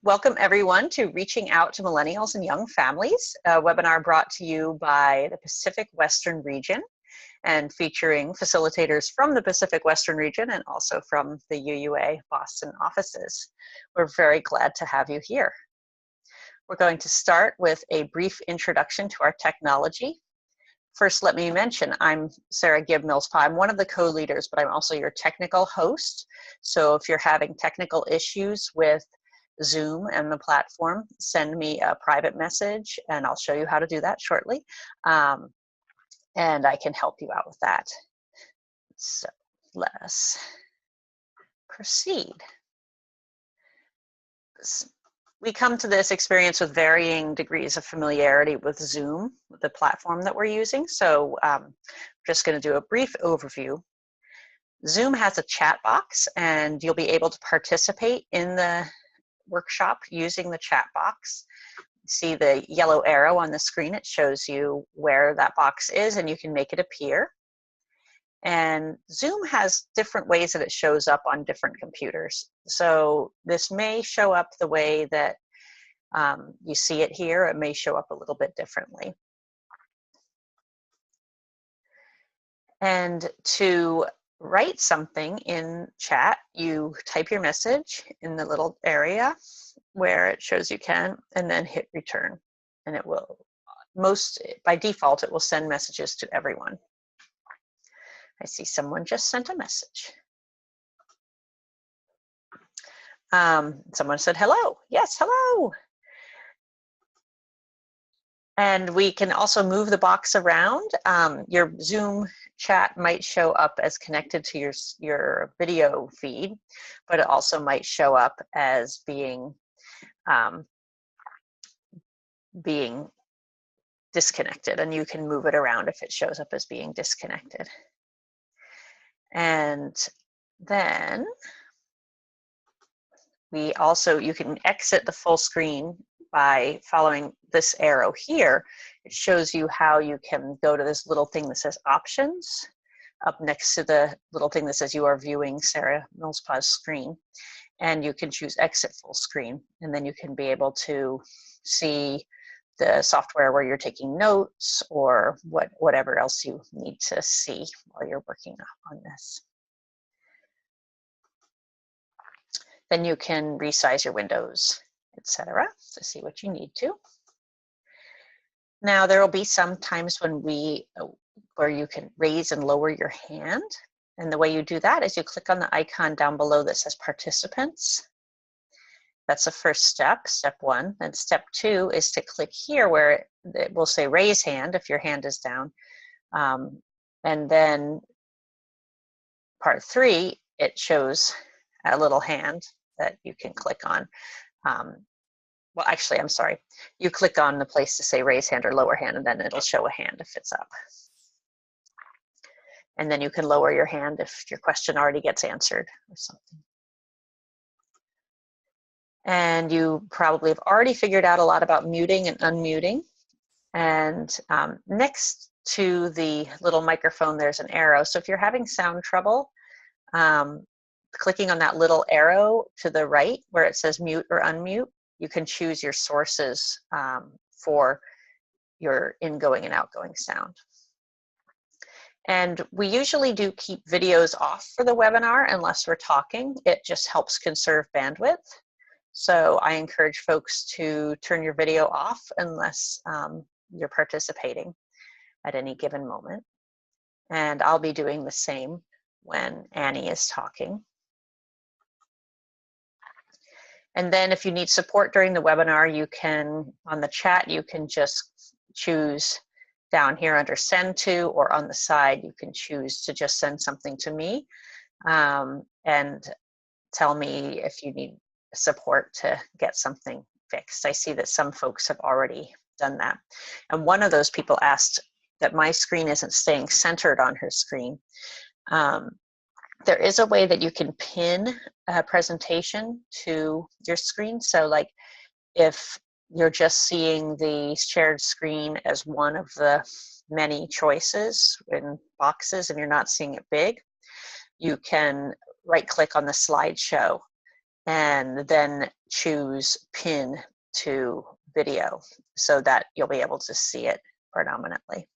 Welcome everyone to Reaching Out to Millennials and Young Families, a webinar brought to you by the Pacific Western region and featuring facilitators from the Pacific Western region and also from the UUA Boston offices. We're very glad to have you here. We're going to start with a brief introduction to our technology. First, let me mention, I'm Sarah Gibb Millspaugh. I'm one of the co-leaders, but I'm also your technical host. So if you're having technical issues with Zoom and the platform, send me a private message and I'll show you how to do that shortly. And I can help you out with that. So let us proceed. We come to this experience with varying degrees of familiarity with Zoom, the platform that we're using. So I'm just going to do a brief overview. Zoom has a chat box and you'll be able to participate in the workshop using the chat box. See the yellow arrow on the screen, it shows you where that box is and you can make it appear. And Zoom has different ways that it shows up on different computers. So this may show up the way that you see it here. It may show up a little bit differently. And to write something in chat, you type your message in the little area where it shows you can, and then hit return. And it will, by default, it will send messages to everyone. I see someone just sent a message. Someone said hello. Yes, hello. And we can also move the box around. Your Zoom chat might show up as connected to your video feed, but it also might show up as being disconnected, and you can move it around if it shows up as being disconnected. And then you can exit the full screen by following this arrow here. It shows you how you can go to this little thing that says options up next to the little thing that says you are viewing Sarah Millspaugh's screen. And you can choose exit full screen. And then you can be able to see the software where you're taking notes or whatever else you need to see while you're working on this. Then you can resize your windows, etc., to see what you need to. Now there will be some times where you can raise and lower your hand. And the way you do that is you click on the icon down below that says participants. That's the first step, step one. Then step two is to click here where it will say raise hand if your hand is down. And then part three, it shows a little hand that you can click on. Well, actually, I'm sorry. You click on the place to say raise hand or lower hand, and then it'll show a hand if it's up. And then you can lower your hand if your question already gets answered or something. And you probably have already figured out a lot about muting and unmuting. And next to the little microphone, there's an arrow. So if you're having sound trouble, clicking on that little arrow to the right where it says mute or unmute, you can choose your sources for your ingoing and outgoing sound. And we usually do keep videos off for the webinar unless we're talking. It just helps conserve bandwidth. So I encourage folks to turn your video off unless you're participating at any given moment. And I'll be doing the same when Annie is talking. And then if you need support during the webinar, you can, on the chat, you can just choose down here under send to, or on the side, you can choose to just send something to me and tell me if you need support to get something fixed. I see that some folks have already done that. And one of those people asked that my screen isn't staying centered on her screen. There is a way that you can pin a presentation to your screen. So like if you're just seeing the shared screen as one of the many choices in boxes and you're not seeing it big, you can right click on the slideshow and then choose pin to video so that you'll be able to see it predominantly.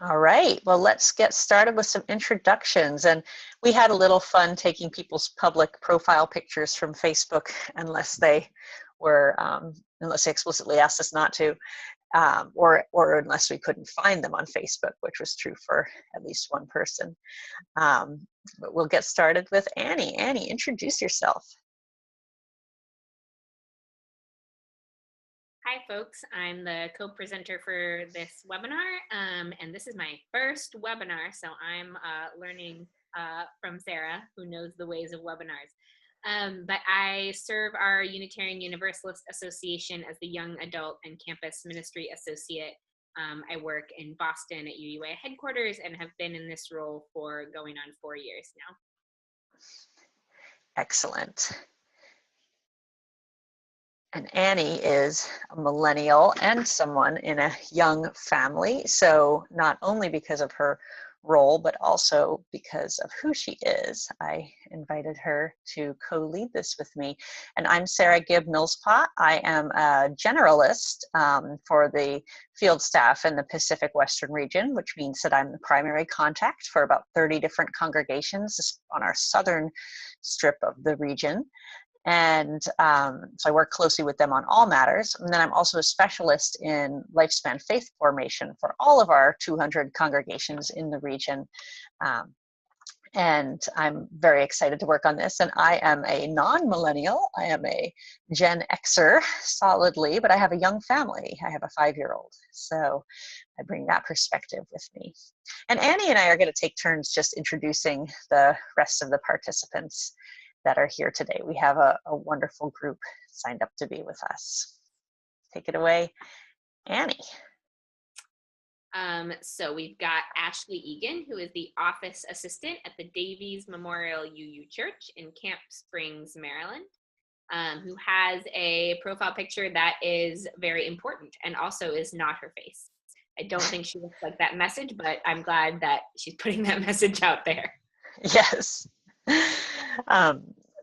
All right, well, let's get started with some introductions. And we had a little fun taking people's public profile pictures from Facebook, unless they were, unless they explicitly asked us not to, or unless we couldn't find them on Facebook, which was true for at least one person. But we'll get started with Annie. Annie, introduce yourself. Hi folks, I'm the co-presenter for this webinar, and this is my first webinar, so I'm learning from Sarah, who knows the ways of webinars. But I serve our Unitarian Universalist Association as the Young Adult and Campus Ministry Associate. I work in Boston at UUA headquarters and have been in this role for going on 4 years now. Excellent. And Annie is a millennial and someone in a young family. So not only because of her role, but also because of who she is, I invited her to co-lead this with me. And I'm Sarah Gibb Millspaugh. I am a generalist for the field staff in the Pacific Western region, which means that I'm the primary contact for about 30 different congregations on our southern strip of the region. And so I work closely with them on all matters. And then I'm also a specialist in lifespan faith formation for all of our 200 congregations in the region. And I'm very excited to work on this. And I am a non-millennial. I am a Gen Xer solidly, but I have a young family. I have a 5-year-old. So I bring that perspective with me. And Annie and I are going to take turns just introducing the rest of the participants that are here today. We have a wonderful group signed up to be with us. Take it away, Annie. So we've got Ashley Egan, who is the office assistant at the Davies Memorial UU Church in Camp Springs, Maryland, who has a profile picture that is very important and also is not her face. I don't think she looks like that message, but I'm glad that she's putting that message out there. Yes.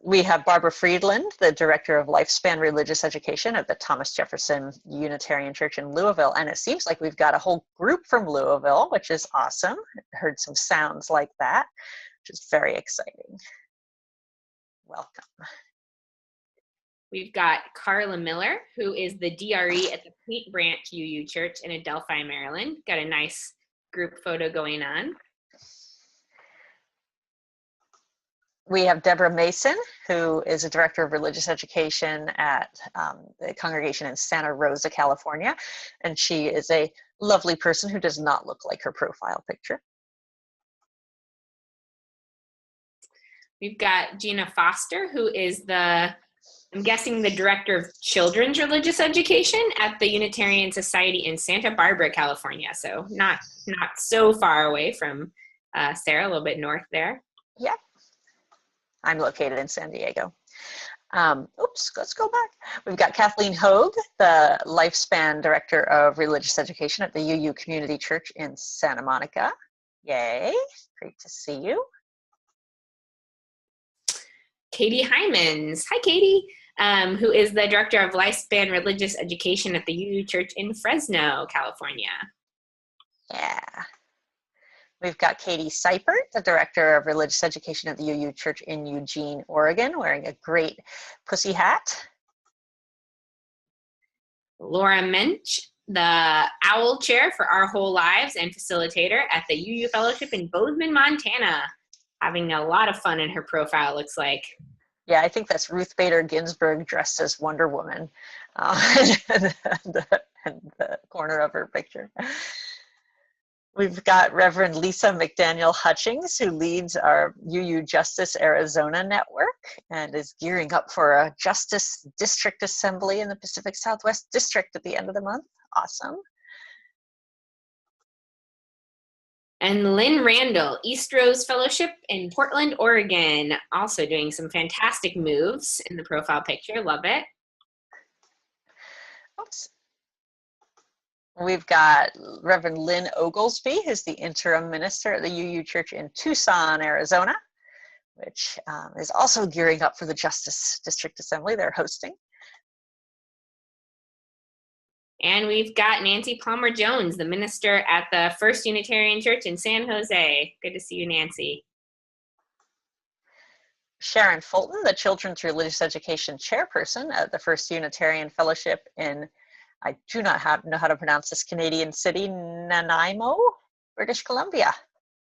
We have Barbara Friedland, the Director of Lifespan Religious Education at the Thomas Jefferson Unitarian Church in Louisville. And it seems like we've got a whole group from Louisville, which is awesome. I heard some sounds like that, which is very exciting. Welcome. We've got Carla Miller, who is the DRE at the Paint Branch UU Church in Adelphi, Maryland. Got a nice group photo going on. We have Deborah Mason, who is a Director of Religious Education at the congregation in Santa Rosa, California. And she is a lovely person who does not look like her profile picture. We've got Gina Foster, who is I'm guessing the Director of Children's Religious Education at the Unitarian Society in Santa Barbara, California. So not so far away from Sarah, a little bit north there. Yep. I'm located in San Diego. Oops, let's go back. We've got Kathleen Hogue, the Lifespan Director of Religious Education at the UU Community Church in Santa Monica. Yay, great to see you. Katie Hymans. Hi, Katie, who is the Director of Lifespan Religious Education at the UU Church in Fresno, California. Yeah. We've got Katie Seipert, the Director of Religious Education at the UU Church in Eugene, Oregon, wearing a great pussy hat. Laura Mensch, the OWL Chair for Our Whole Lives and facilitator at the UU Fellowship in Bozeman, Montana. Having a lot of fun in her profile, looks like. Yeah, I think that's Ruth Bader Ginsburg dressed as Wonder Woman in the corner of her picture. We've got Reverend Lisa McDaniel Hutchings, who leads our UU Justice Arizona network and is gearing up for a Justice District Assembly in the Pacific Southwest District at the end of the month. Awesome. And Lynn Randall, East Rose Fellowship in Portland, Oregon, also doing some fantastic moves in the profile picture. Love it. Oops. We've got Reverend Lynn Oglesby, who's the interim minister at the UU Church in Tucson, Arizona, which is also gearing up for the Justice District Assembly they're hosting. And we've got Nancy Palmer Jones, the minister at the First Unitarian Church in San Jose. Good to see you, Nancy. Sharon Fulton, the Children's Religious Education Chairperson at the First Unitarian Fellowship in, I do not know how to pronounce this Canadian city, Nanaimo, British Columbia.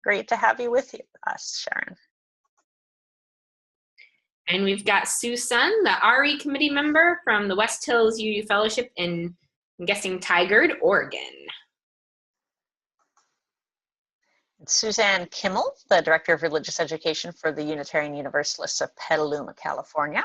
Great to have you with us, Sharon. And we've got Sue Sun, the RE committee member from the West Hills UU Fellowship in, I'm guessing, Tigard, Oregon. Suzanne Kimmel, the Director of Religious Education for the Unitarian Universalists of Petaluma, California.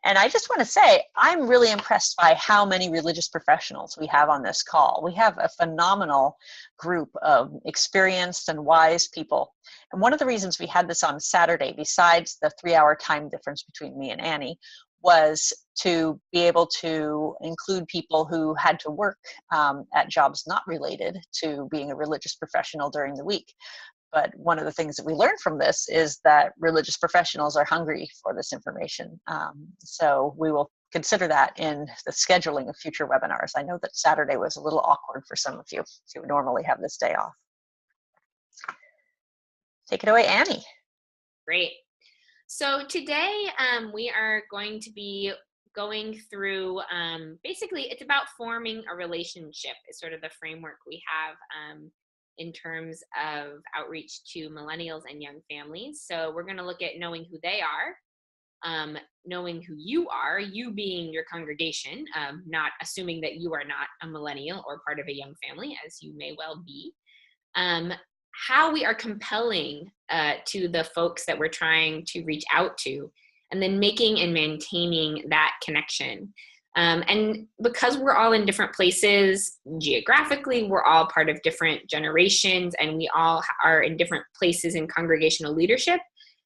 And I just want to say, I'm really impressed by how many religious professionals we have on this call. We have a phenomenal group of experienced and wise people. And one of the reasons we had this on Saturday, besides the 3-hour time difference between me and Annie, was to be able to include people who had to work at jobs not related to being a religious professional during the week. But one of the things that we learned from this is that religious professionals are hungry for this information. So we will consider that in the scheduling of future webinars. I know that Saturday was a little awkward for some of you who normally have this day off. Take it away, Annie. Great. So today we are going to be going through, basically it's about forming a relationship is sort of the framework we have in terms of outreach to millennials and young families. So we're going to look at knowing who they are, knowing who you are, you being your congregation, not assuming that you are not a millennial or part of a young family, as you may well be. How we are compelling to the folks that we're trying to reach out to, and then making and maintaining that connection. And because we're all in different places geographically, we're all part of different generations, and we all are in different places in congregational leadership.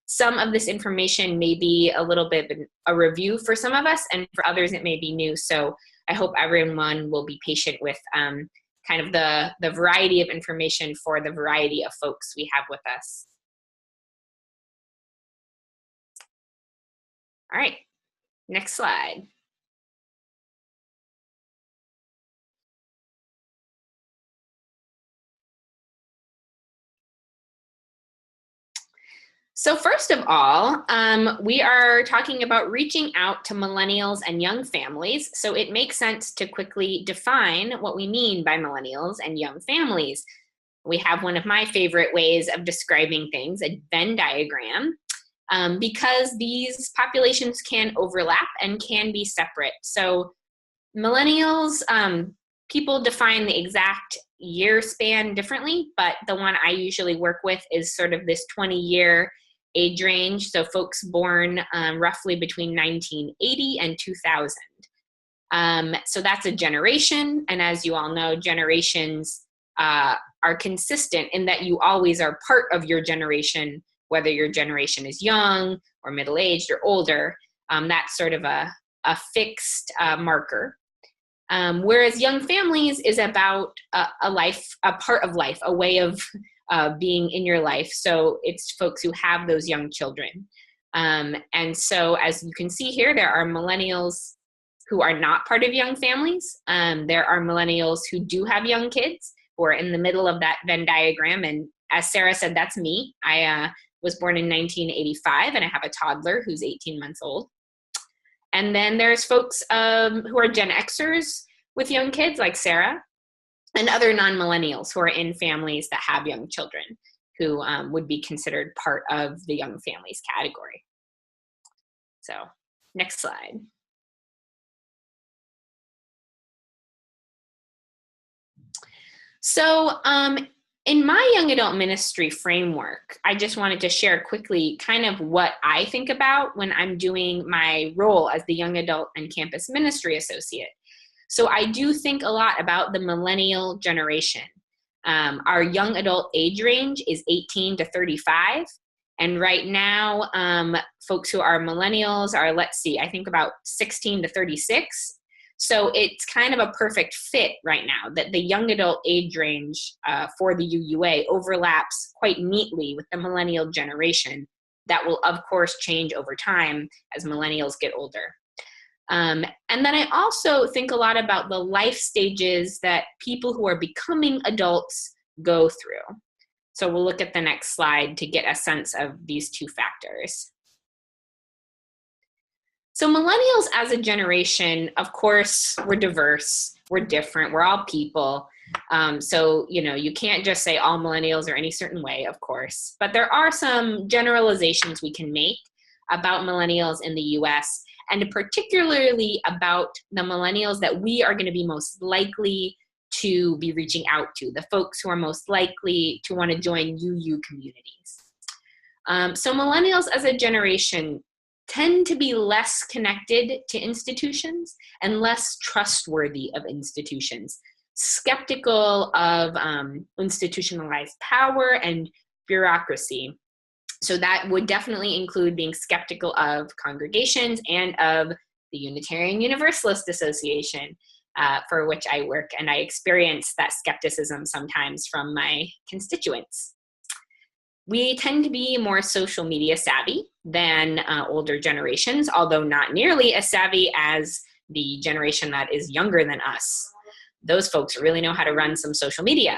Some of this information may be a little bit a review for some of us, and for others it may be new. So I hope everyone will be patient with kind of the variety of information for the variety of folks we have with us. All right, next slide. So first of all, we are talking about reaching out to millennials and young families. So it makes sense to quickly define what we mean by millennials and young families. We have one of my favorite ways of describing things, a Venn diagram, because these populations can overlap and can be separate. So millennials, people define the exact year span differently, but the one I usually work with is sort of this 20-year age range. So folks born roughly between 1980 and 2000. So that's a generation. And as you all know, generations are consistent in that you always are part of your generation, whether your generation is young or middle-aged or older. That's sort of a fixed marker. Whereas young families is about a life, a part of life, a way of being in your life. So it's folks who have those young children. And so as you can see here, there are millennials who are not part of young families. There are millennials who do have young kids who are in the middle of that Venn diagram. And as Sarah said, that's me. I was born in 1985 and I have a toddler who's 18 months old. And then there's folks who are Gen Xers with young kids like Sarah, and other non-millennials who are in families that have young children who would be considered part of the young families category. So next slide. So in my young adult ministry framework, I just wanted to share quickly kind of what I think about when I'm doing my role as the young adult and campus ministry associate. So I do think a lot about the millennial generation. Our young adult age range is 18 to 35. And right now, folks who are millennials are, let's see, I think about 16 to 36. So it's kind of a perfect fit right now that the young adult age range for the UUA overlaps quite neatly with the millennial generation. That will, of course, change over time as millennials get older. And then I also think a lot about the life stages that people who are becoming adults go through. So we'll look at the next slide to get a sense of these two factors. So millennials as a generation, of course, we're diverse, we're different, we're all people. So, you can't just say all millennials are any certain way, of course, but there are some generalizations we can make about millennials in the US, and particularly about the millennials that we are going to be most likely to be reaching out to, the folks who are most likely to want to join UU communities. So millennials as a generation tend to be less connected to institutions and less trustworthy of institutions, skeptical of institutionalized power and bureaucracy. So that would definitely include being skeptical of congregations and of the Unitarian Universalist Association, for which I work, and I experience that skepticism sometimes from my constituents. We tend to be more social media savvy than older generations, although not nearly as savvy as the generation that is younger than us. Those folks really know how to run some social media.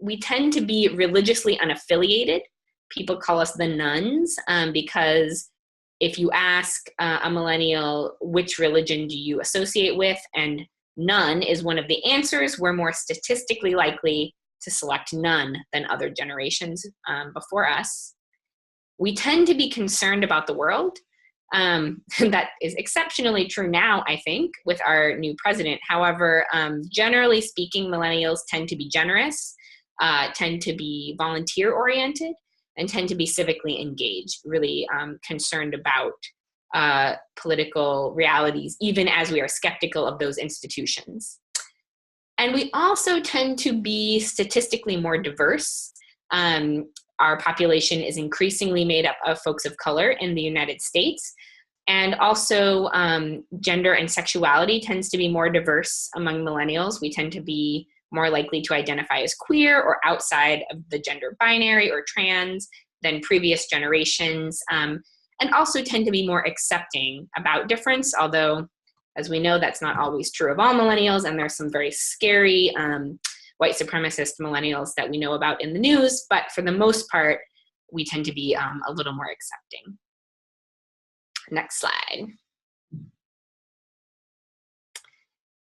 We tend to be religiously unaffiliated. People call us the nuns because if you ask a millennial, which religion do you associate with, and none is one of the answers, we're more statistically likely to select none than other generations before us. We tend to be concerned about the world. That is exceptionally true now, I think, with our new president. However, generally speaking, millennials tend to be generous, tend to be volunteer-oriented, and tend to be civically engaged, really concerned about political realities, even as we are skeptical of those institutions. And we also tend to be statistically more diverse. Our population is increasingly made up of folks of color in the United States. And also gender and sexuality tends to be more diverse among millennials. We tend to be more likely to identify as queer or outside of the gender binary or trans than previous generations, and also tend to be more accepting about difference, although, as we know, that's not always true of all millennials, and there's some very scary white supremacist millennials that we know about in the news, but for the most part, we tend to be a little more accepting. Next slide.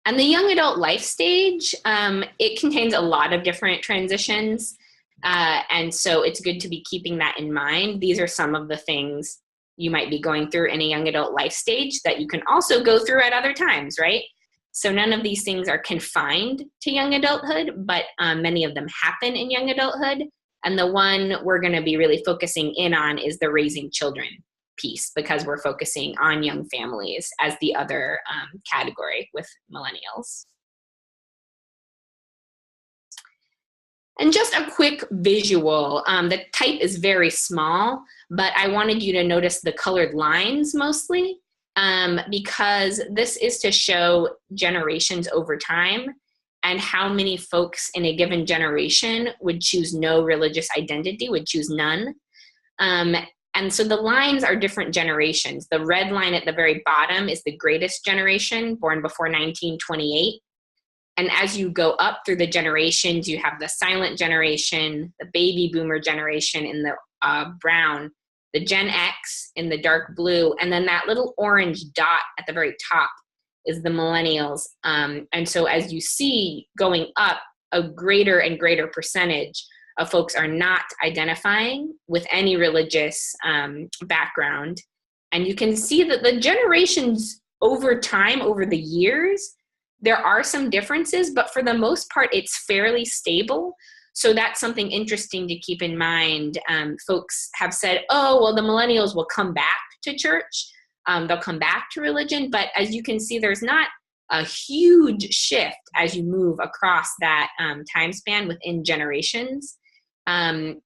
And the young adult life stage, it contains a lot of different transitions. And so it's good to be keeping that in mind. These are some of the things you might be going through in a young adult life stage that you can also go through at other times, right? So none of these things are confined to young adulthood, but many of them happen in young adulthood. And the one we're going to be really focusing in on is the raising children piece, because we're focusing on young families as the other category with millennials. And just a quick visual, the type is very small, but I wanted you to notice the colored lines mostly, because this is to show generations over time and how many folks in a given generation would choose no religious identity, would choose none. And so the lines are different generations. The red line at the very bottom is the greatest generation, born before 1928. And as you go up through the generations, you have the silent generation, the baby boomer generation in the brown, the Gen X in the dark blue, and then that little orange dot at the very top is the millennials. And so as you see going up, a greater and greater percentage of folks are not identifying with any religious background. And you can see that the generations over time, over the years, there are some differences, but for the most part, it's fairly stable. So that's something interesting to keep in mind. Folks have said, oh, well, the millennials will come back to church. They'll come back to religion. But as you can see, there's not a huge shift as you move across that time span within generations. And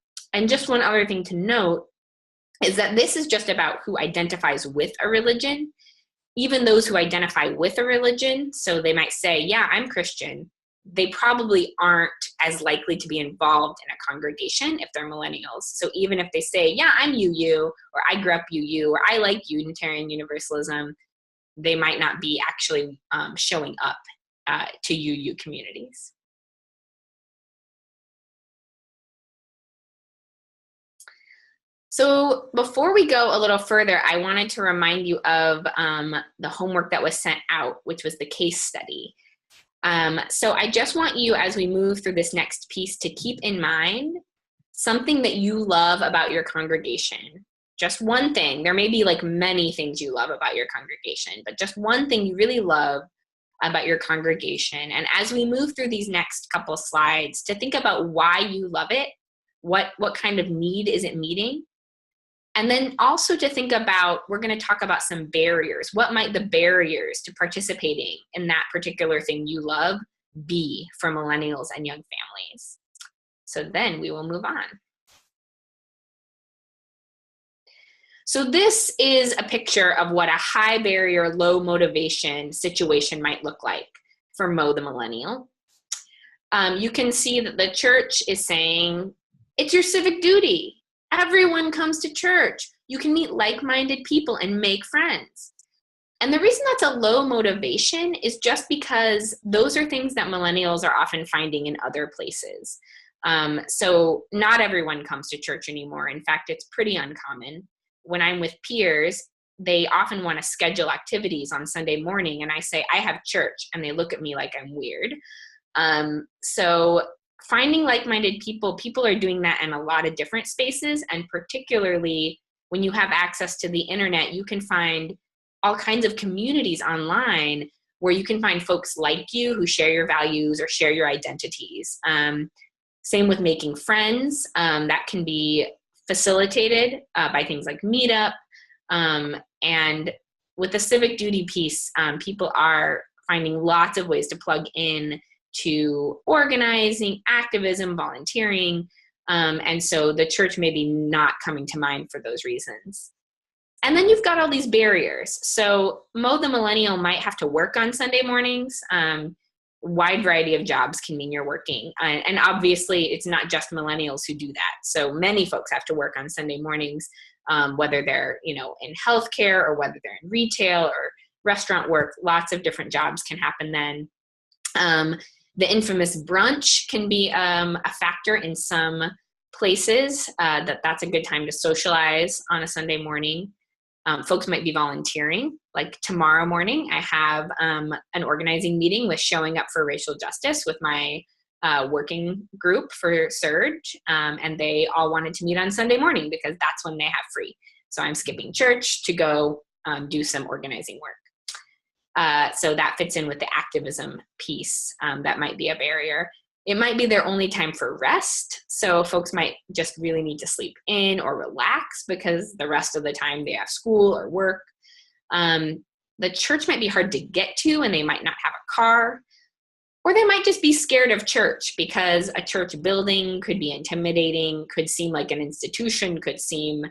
just one other thing to note is that this is just about who identifies with a religion. even those who identify with a religion, so they might say, yeah, I'm Christian, they probably aren't as likely to be involved in a congregation if they're millennials. So even if they say, yeah, I'm UU, or I grew up UU, or I like Unitarian Universalism, they might not be actually showing up to UU communities. So before we go a little further, I wanted to remind you of the homework that was sent out, which was the case study. So I just want you, as we move through this next piece, to keep in mind something that you love about your congregation. Just one thing. There may be like many things you love about your congregation, but just one thing you really love about your congregation. And as we move through these next couple slides, to think about why you love it, what kind of need is it meeting? And then also to think about, we're going to talk about some barriers. What might the barriers to participating in that particular thing you love be for millennials and young families? So then we will move on. So this is a picture of what a high barrier, low motivation situation might look like for Mo the millennial. You can see that the church is saying, it's your civic duty. Everyone comes to church. You can meet like-minded people and make friends. And the reason that's a low motivation is just because those are things that millennials are often finding in other places. So not everyone comes to church anymore. In fact, it's pretty uncommon. When I'm with peers, they often want to schedule activities on Sunday morning, and I say, I have church, and they look at me like I'm weird. So finding like-minded people are doing that in a lot of different spaces, and particularly when you have access to the internet, you can find all kinds of communities online where you can find folks like you who share your values or share your identities. Same with making friends. That can be facilitated by things like Meetup. And with the civic duty piece, people are finding lots of ways to plug in to organizing, activism, volunteering. And so the church may be not coming to mind for those reasons. And then you've got all these barriers. So Mo the millennial might have to work on Sunday mornings. Wide variety of jobs can mean you're working. And obviously it's not just millennials who do that. So many folks have to work on Sunday mornings, whether they're, in healthcare or whether they're in retail or restaurant work. Lots of different jobs can happen then. The infamous brunch can be a factor in some places, that's a good time to socialize on a Sunday morning. Folks might be volunteering. Like tomorrow morning, I have an organizing meeting with Showing Up for Racial Justice with my working group for Surge, and they all wanted to meet on Sunday morning because that's when they have free. So I'm skipping church to go do some organizing work. So that fits in with the activism piece. That might be a barrier. It might be their only time for rest. So folks might just really need to sleep in or relax because the rest of the time they have school or work. The church might be hard to get to and they might not have a car. Or they might just be scared of church because a church building could be intimidating, could seem like an institution, could seem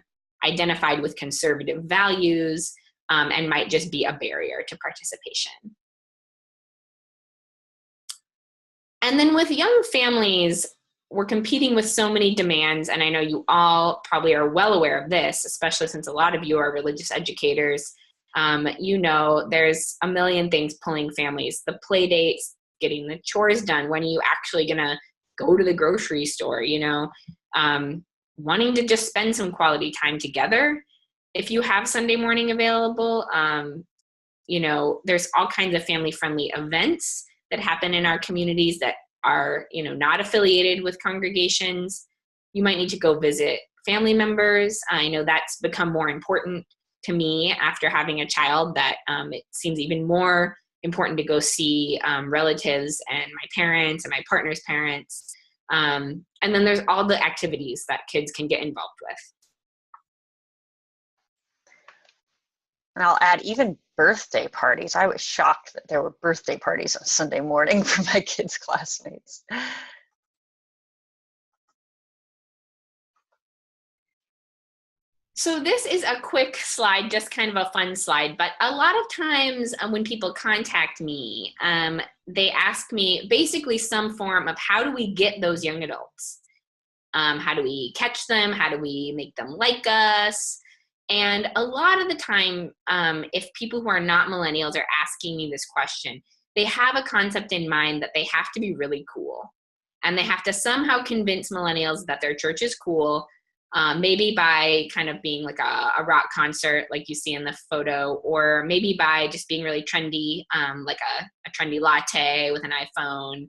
identified with conservative values, and might just be a barrier to participation. And then with young families, we're competing with so many demands, and I know you all probably are well aware of this, especially since a lot of you are religious educators. There's a million things pulling families, the play dates, getting the chores done, when are you actually gonna go to the grocery store, wanting to just spend some quality time together. If you have Sunday morning available, there's all kinds of family-friendly events that happen in our communities that are, not affiliated with congregations. You might need to go visit family members. I know that's become more important to me after having a child, that it seems even more important to go see relatives and my parents and my partner's parents. And then there's all the activities that kids can get involved with. And I'll add even birthday parties. I was shocked that there were birthday parties on Sunday morning for my kids' classmates. So this is a quick slide, just kind of a fun slide, but a lot of times when people contact me, they ask me basically some form of how do we get those young adults? How do we catch them? How do we make them like us? And a lot of the time, if people who are not millennials are asking me this question, they have a concept in mind that they have to be really cool. And they have to somehow convince millennials that their church is cool, maybe by kind of being like a rock concert like you see in the photo, or maybe by just being really trendy, like a trendy latte with an iPhone,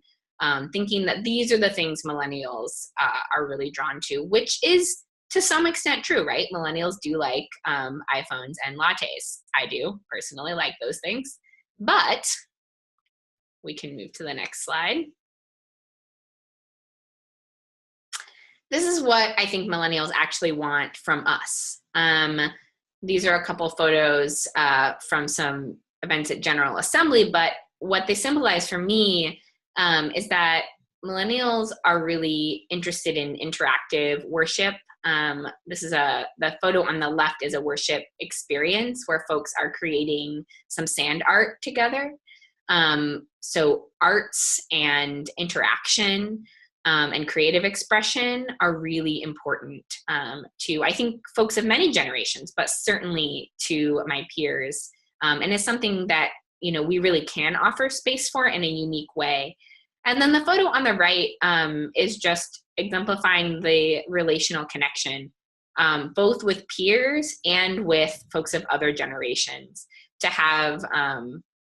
thinking that these are the things millennials are really drawn to, which is to some extent true, right? Millennials do like iPhones and lattes. I do personally like those things, but we can move to the next slide. This is what I think millennials actually want from us. These are a couple photos from some events at General Assembly, but what they symbolize for me is that millennials are really interested in interactive worship. This is the photo on the left is a worship experience where folks are creating some sand art together. So arts and interaction and creative expression are really important to, I think, folks of many generations, but certainly to my peers. And it's something that, you know, we really can offer space for in a unique way. And then the photo on the right is just exemplifying the relational connection, both with peers and with folks of other generations, to have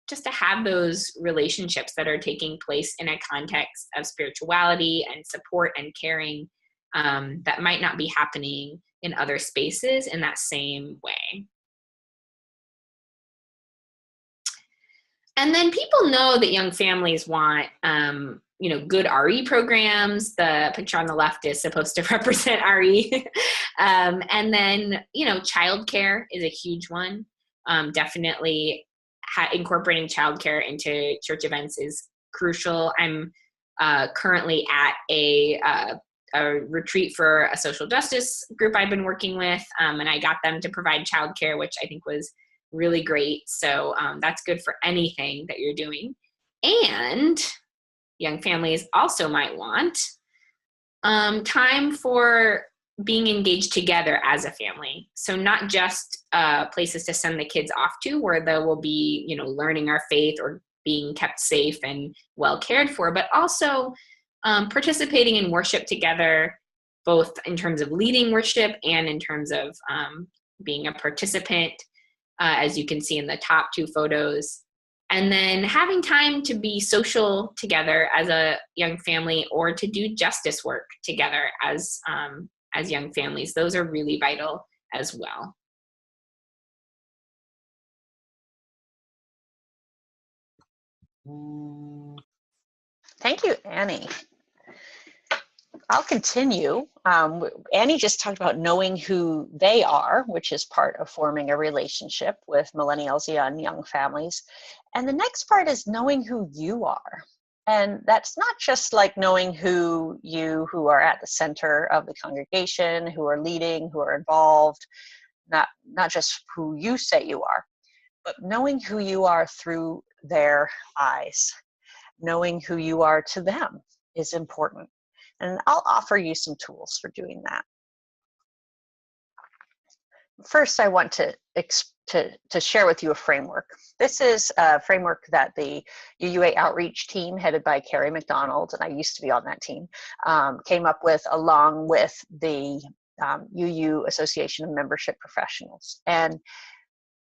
just to have those relationships that are taking place in a context of spirituality and support and caring that might not be happening in other spaces in that same way. And then people know that young families want, you know, good RE programs. The picture on the left is supposed to represent RE. And then, you know, childcare is a huge one. Definitely incorporating childcare into church events is crucial. I'm currently at a retreat for a social justice group I've been working with, and I got them to provide childcare, which I think was really great. So that's good for anything that you're doing. And young families also might want time for being engaged together as a family. So not just places to send the kids off to where they will be, you know, learning our faith or being kept safe and well cared for, but also participating in worship together, both in terms of leading worship and in terms of being a participant, as you can see in the top two photos. And then having time to be social together as a young family, or to do justice work together as young families. Those are really vital as well. Thank you, Annie. I'll continue. Annie just talked about knowing who they are, which is part of forming a relationship with millennials and young families. And the next part is knowing who you are. And that's not just like knowing who are at the center of the congregation, who are leading, who are involved, not just who you say you are, but knowing who you are through their eyes. Knowing who you are to them is important. And I'll offer you some tools for doing that. First, I want to share with you a framework. This is a framework that the UUA outreach team, headed by Carrie McDonald, and I used to be on that team, came up with, along with the UU Association of Membership Professionals. And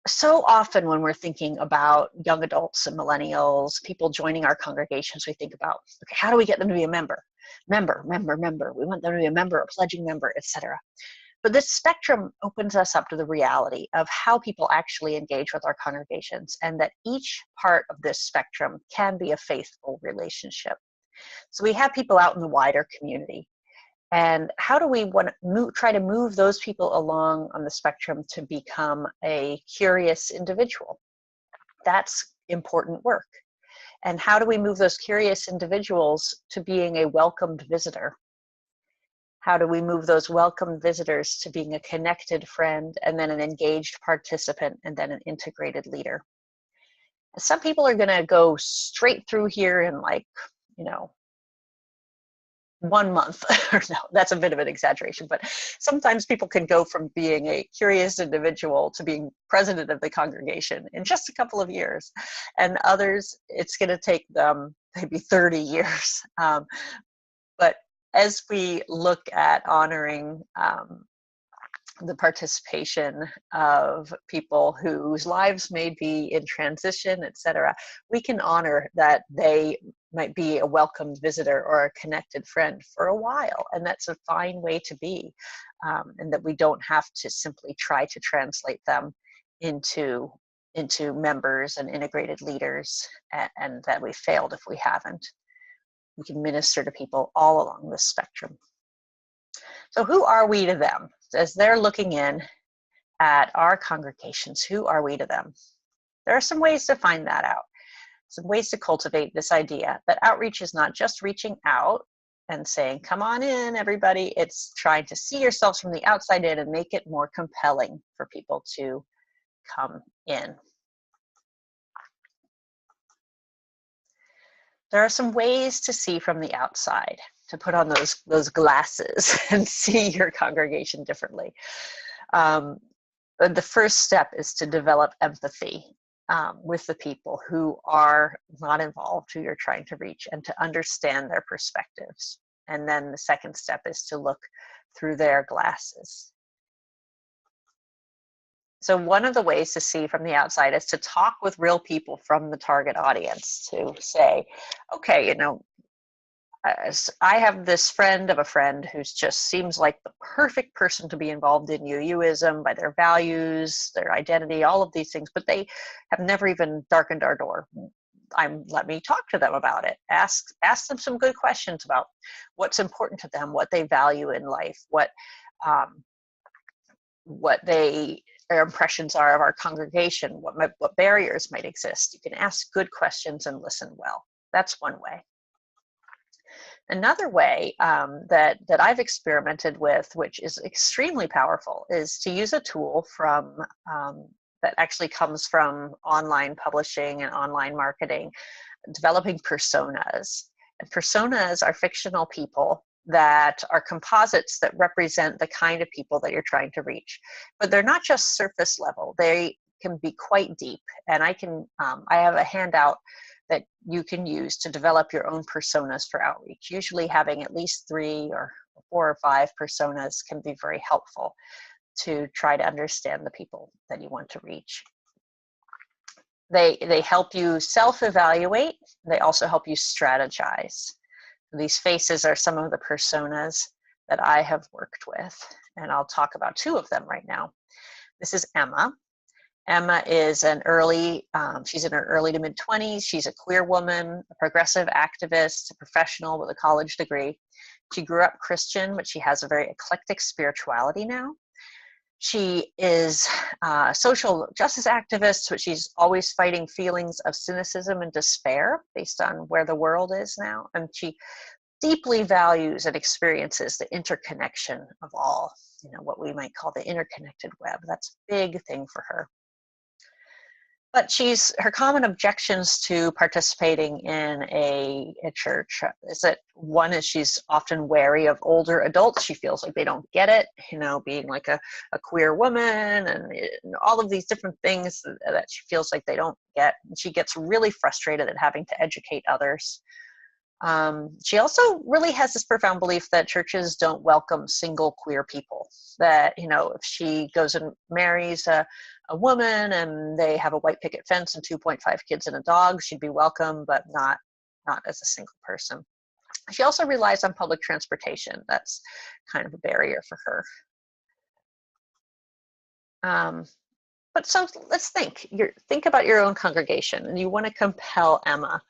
so often when we're thinking about young adults and millennials, people joining our congregations, we think about, okay, how do we get them to be a member? Member. We want them to be a member, a pledging member, etc. But this spectrum opens us up to the reality of how people actually engage with our congregations, and that each part of this spectrum can be a faithful relationship. So we have people out in the wider community. And how do we want to try to move those people along on the spectrum to become a curious individual? That's important work. And how do we move those curious individuals to being a welcomed visitor? How do we move those welcome visitors to being a connected friend, and then an engaged participant, and then an integrated leader? Some people are going to go straight through here in, like, 1 month. Or no, that's a bit of an exaggeration, but sometimes people can go from being a curious individual to being president of the congregation in just a couple of years. And others, it's going to take them maybe 30 years. But as we look at honoring the participation of people whose lives may be in transition, etc., we can honor that they might be a welcomed visitor or a connected friend for a while, and that's a fine way to be, and that we don't have to simply try to translate them into members and integrated leaders, and that we failed if we haven't. We can minister to people all along this spectrum. So who are we to them? As they're looking in at our congregations, who are we to them? There are some ways to find that out, some ways to cultivate this idea that outreach is not just reaching out and saying, come on in, everybody. It's trying to see yourselves from the outside in and make it more compelling for people to come in. There are some ways to see from the outside, to put on those glasses and see your congregation differently. But the first step is to develop empathy with the people who are not involved, who you're trying to reach, and to understand their perspectives. And then the second step is to look through their glasses. So one of the ways to see from the outside is to talk with real people from the target audience, to say, okay, I have this friend of a friend who just seems like the perfect person to be involved in UUism by their values, their identity, all of these things, but they have never even darkened our door. Let me talk to them about it. Ask them some good questions about what's important to them, what they value in life, what their impressions are of our congregation, what barriers might exist. You can ask good questions and listen well. That's one way. Another way that I've experimented with, which is extremely powerful, is to use a tool from that actually comes from online publishing and online marketing, developing personas. And personas are fictional people that are composites that represent the kind of people that you're trying to reach. But they're not just surface level. They can be quite deep. And I have a handout that you can use to develop your own personas for outreach. Usually having at least 3 or 4 or 5 personas can be very helpful to try to understand the people that you want to reach. They help you self-evaluate. They also help you strategize. These faces are some of the personas that I have worked with, and I'll talk about 2 of them right now. This is Emma. Emma is she's in her early to mid-20s. She's a queer woman, a progressive activist, a professional with a college degree. She grew up Christian, but she has a very eclectic spirituality now. She is a social justice activist, but she's always fighting feelings of cynicism and despair based on where the world is now. And she deeply values and experiences the interconnection of all, what we might call the interconnected web. That's a big thing for her. But her common objections to participating in a church is that one is she's often wary of older adults. She feels like they don't get it, being like a queer woman and all of these different things that she feels like they don't get. And she gets really frustrated at having to educate others. She also really has this profound belief that churches don't welcome single queer people, that, if she goes and marries a woman and they have a white picket fence and 2.5 kids and a dog, she'd be welcome, but not as a single person. She also relies on public transportation. That's kind of a barrier for her. But so let's think about your own congregation, and you want to compel Emma.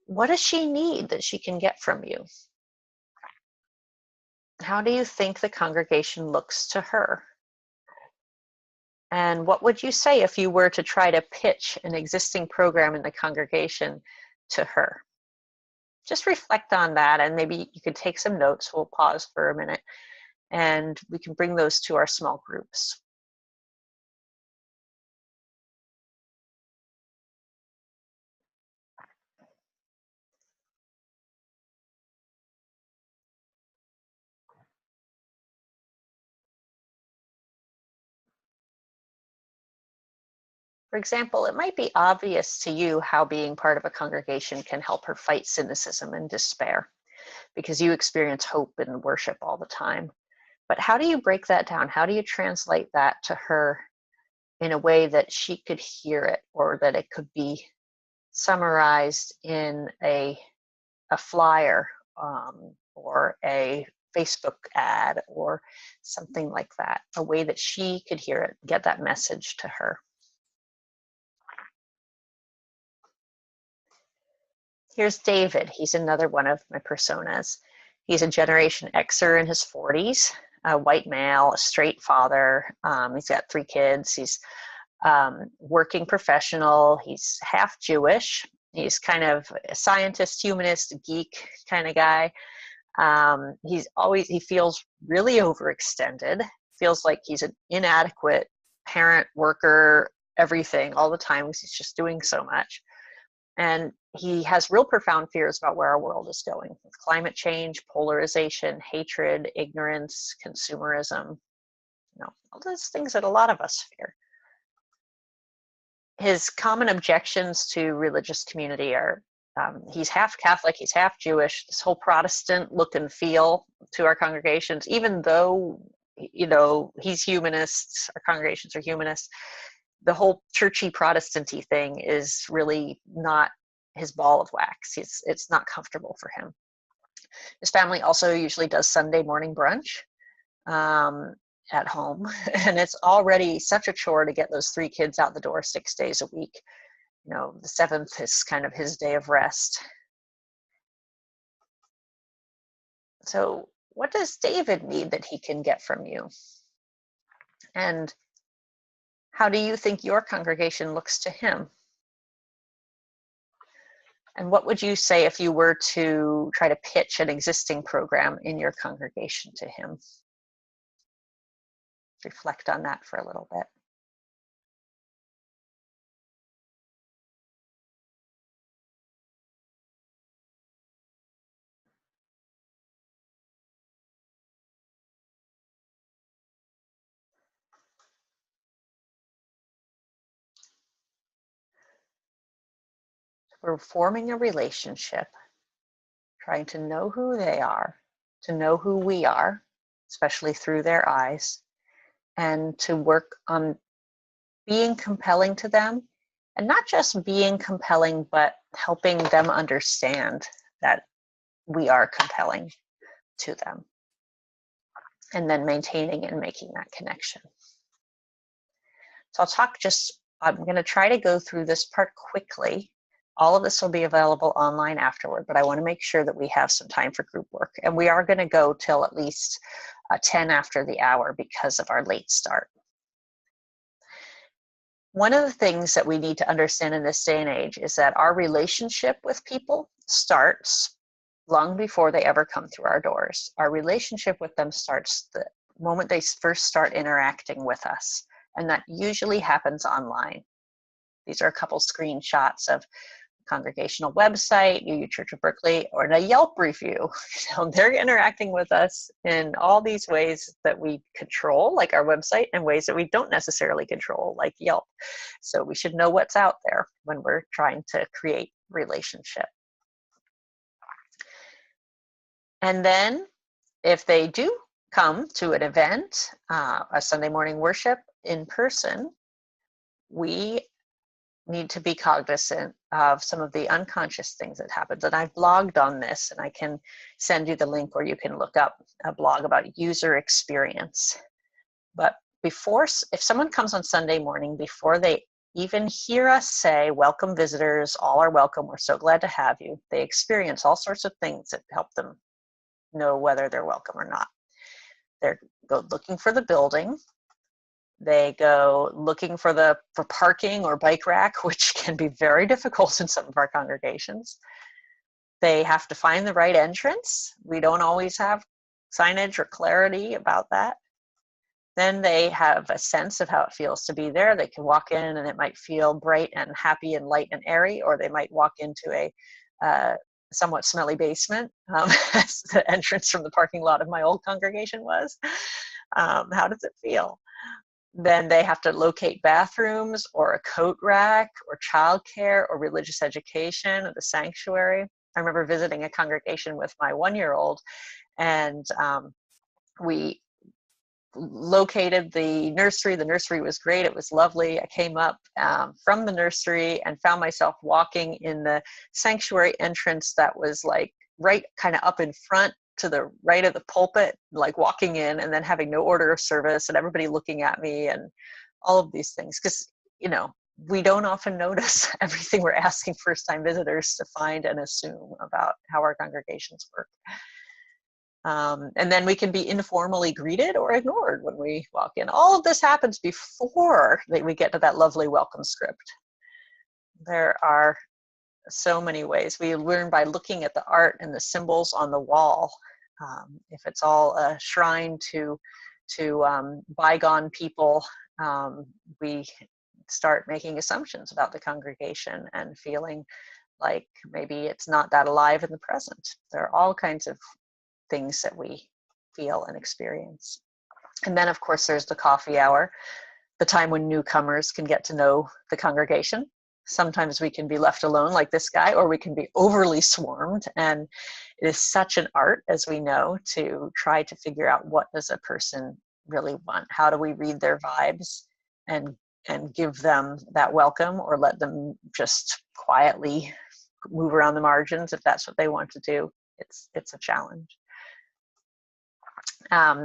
What does she need that she can get from you? How do you think the congregation looks to her? And what would you say if you were to try to pitch an existing program in the congregation to her? just reflect on that, and maybe you could take some notes. We'll pause for a minute, and we can bring those to our small groups. For example, it might be obvious to you how being part of a congregation can help her fight cynicism and despair, because you experience hope in worship all the time. But how do you break that down? How do you translate that to her in a way that she could hear it, or that it could be summarized in a flyer, or a Facebook ad or something like that, a way that she could hear it, get that message to her. Here's David. He's another one of my personas. He's a Generation Xer in his 40s, a white male, a straight father. He's got 3 kids. He's working professional. He's half Jewish. He's kind of a scientist, humanist, geek kind of guy. He feels really overextended, feels like he's an inadequate parent, worker, everything all the time because he's just doing so much. And he has real profound fears about where our world is going with climate change, polarization, hatred, ignorance, consumerism, all those things that a lot of us fear. His common objections to religious community are he's half Catholic, he's half Jewish, this whole Protestant look and feel to our congregations, even though, he's humanist, our congregations are humanist. The whole churchy Protestant-y thing is really not his ball of wax. It's not comfortable for him. His family also usually does Sunday morning brunch at home, and it's already such a chore to get those 3 kids out the door 6 days a week. The 7th is kind of his day of rest. So what does David need that he can get from you? And how do you think your congregation looks to him? And what would you say if you were to try to pitch an existing program in your congregation to him? Reflect on that for a little bit. We're forming a relationship, trying to know who they are, to know who we are, especially through their eyes, and to work on being compelling to them, and not just being compelling, but helping them understand that we are compelling to them, and then maintaining and making that connection. So I'm going to try to go through this part quickly. All of this will be available online afterward, but I want to make sure that we have some time for group work. And we are going to go till at least 10 after the hour because of our late start. One of the things that we need to understand in this day and age is that our relationship with people starts long before they ever come through our doors. Our relationship with them starts the moment they first start interacting with us, and that usually happens online. These are a couple screenshots of congregational website, UU Church of Berkeley, or a Yelp review. So they're interacting with us in all these ways that we control, like our website, and ways that we don't necessarily control, like Yelp. So we should know what's out there when we're trying to create relationship. And then if they do come to an event, a Sunday morning worship in person, we need to be cognizant of some of the unconscious things that happen. And I've blogged on this, and I can send you the link, or you can look up a blog about user experience. But if someone comes on Sunday morning, before they even hear us say, "Welcome visitors, all are welcome, we're so glad to have you," they experience all sorts of things that help them know whether they're welcome or not. They go looking for the building. They go looking for parking or bike rack, which can be very difficult in some of our congregations. They have to find the right entrance. We don't always have signage or clarity about that. Then they have a sense of how it feels to be there. They can walk in and it might feel bright and happy and light and airy, or they might walk into a somewhat smelly basement, as the entrance from the parking lot of my old congregation was. How does it feel? Then they have to locate bathrooms or a coat rack or childcare or religious education or the sanctuary. I remember visiting a congregation with my 1-year-old, and we located the nursery. The nursery was great. It was lovely. I came up from the nursery and found myself walking in the sanctuary entrance that was like right kind of up in front to the right of the pulpit, like walking in and then having no order of service and everybody looking at me and all of these things. Because, you know, we don't often notice everything we're asking first-time visitors to find and assume about how our congregations work. And then we can be informally greeted or ignored when we walk in. All of this happens before we get to that lovely welcome script. There are so many ways. We learn by looking at the art and the symbols on the wall. If it's all a shrine to bygone people, we start making assumptions about the congregation and feeling like maybe it's not that alive in the present. There are all kinds of things that we feel and experience. And then, of course, there's the coffee hour, the time when newcomers can get to know the congregation. Sometimes we can be left alone like this guy, or we can be overly swarmed. And it is such an art, as we know, to try to figure out what does a person really want. How do we read their vibes and give them that welcome, or let them just quietly move around the margins if that's what they want to do. It's a challenge.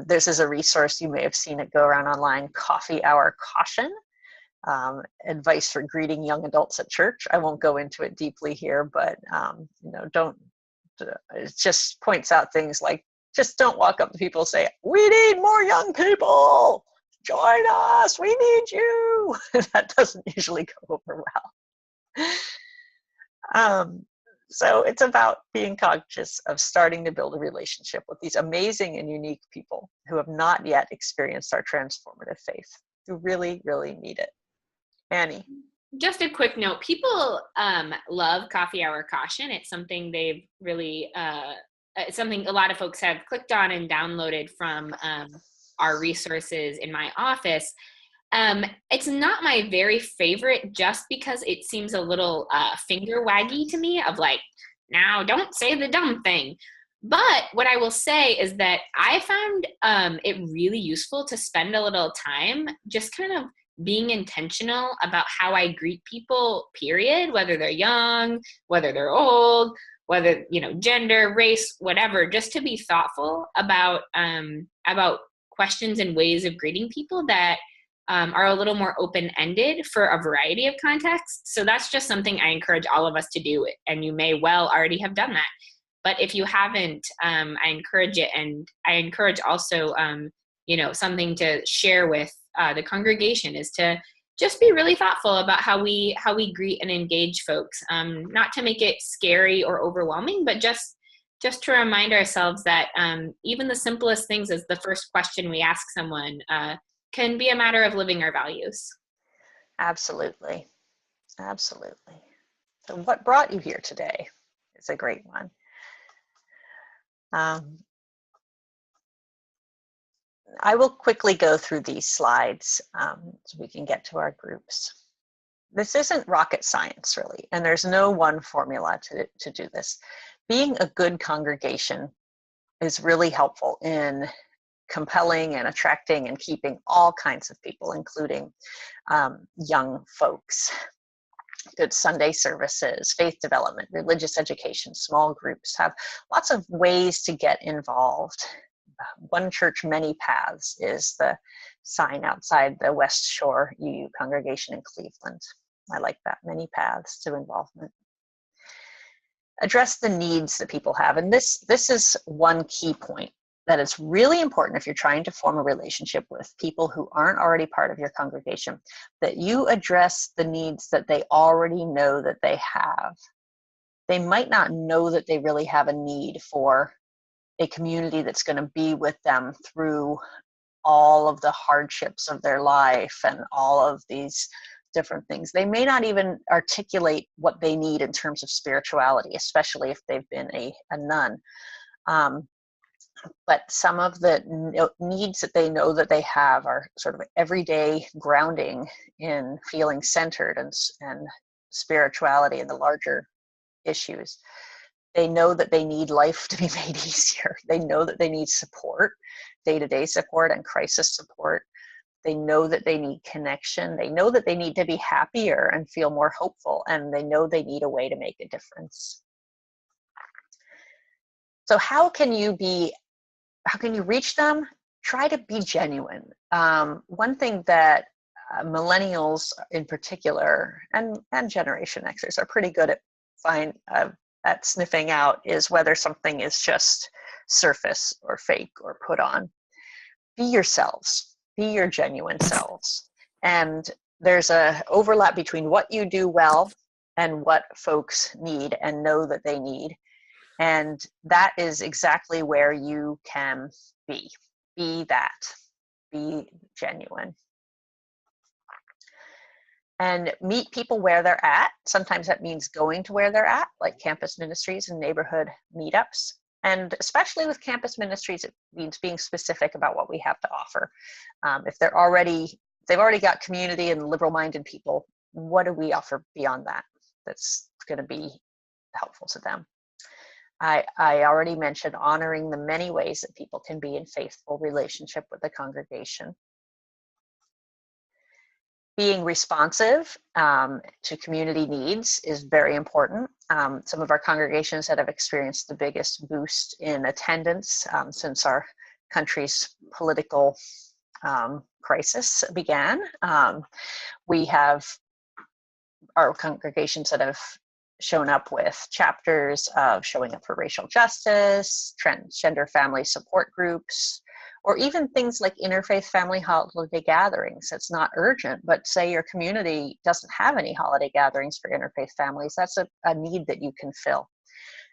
This is a resource, you may have seen it go around online, Coffee Hour Caution, advice for greeting young adults at church. I won't go into it deeply here, but you know, it just points out things like, just don't walk up to people and say, we need more young people, join us, we need you. That doesn't usually go over well. So it's about being conscious of starting to build a relationship with these amazing and unique people who have not yet experienced our transformative faith, who really, really need it. Annie. Just a quick note, people love Coffee Hour Caution. It's something they've really, it's something a lot of folks have clicked on and downloaded from our resources in my office. It's not my very favorite just because it seems a little finger waggy to me of like, now don't say the dumb thing. But what I will say is that I found it really useful to spend a little time just kind of being intentional about how I greet people, period, whether they're young, whether they're old, whether, you know, gender, race, whatever, just to be thoughtful about questions and ways of greeting people that are a little more open-ended for a variety of contexts. So that's just something I encourage all of us to do, and you may well already have done that. But if you haven't, I encourage it, and I encourage also, you know, something to share with the congregation is to just be really thoughtful about how we greet and engage folks, not to make it scary or overwhelming, but just to remind ourselves that even the simplest things as the first question we ask someone can be a matter of living our values. Absolutely. Absolutely. So what brought you here today is a great one. I will quickly go through these slides so we can get to our groups. This isn't rocket science, really, and there's no one formula to do this. Being a good congregation is really helpful in compelling and attracting and keeping all kinds of people, including young folks. Good Sunday services, faith development, religious education, small groups, have lots of ways to get involved. One Church, Many Paths is the sign outside the West Shore UU congregation in Cleveland. I like that, many paths to involvement. Address the needs that people have, and this is one key point that is really important if you're trying to form a relationship with people who aren't already part of your congregation, that you address the needs that they already know that they have. they might not know that they really have a need for a community that's going to be with them through all of the hardships of their life and all of these different things. They may not even articulate what they need in terms of spirituality, especially if they've been a nun. But some of the needs that they know that they have are sort of everyday grounding in feeling centered and spirituality and the larger issues. They know that they need life to be made easier. They know that they need support, day-to-day support and crisis support. They know that they need connection. They know that they need to be happier and feel more hopeful, and they know they need a way to make a difference. So how can you reach them? Try to be genuine. One thing that millennials in particular, and Generation Xers are pretty good at sniffing out is whether something is just surface or fake or put on. Be yourselves. Be your genuine selves. And there's a overlap between what you do well and what folks need and know that they need. And that is exactly where you can be. Be that. Be genuine. And meet people where they're at. Sometimes that means going to where they're at, like campus ministries and neighborhood meetups. And especially with campus ministries, it means being specific about what we have to offer. If they've already got community and liberal-minded people, what do we offer beyond that that's going to be helpful to them? I already mentioned honoring the many ways that people can be in faithful relationship with the congregation. Being responsive to community needs is very important. Some of our congregations that have experienced the biggest boost in attendance since our country's political crisis began. We have our congregations that have shown up with chapters of showing up for racial justice, transgender family support groups, or even things like interfaith family holiday gatherings. It's not urgent, but say your community doesn't have any holiday gatherings for interfaith families, that's a need that you can fill.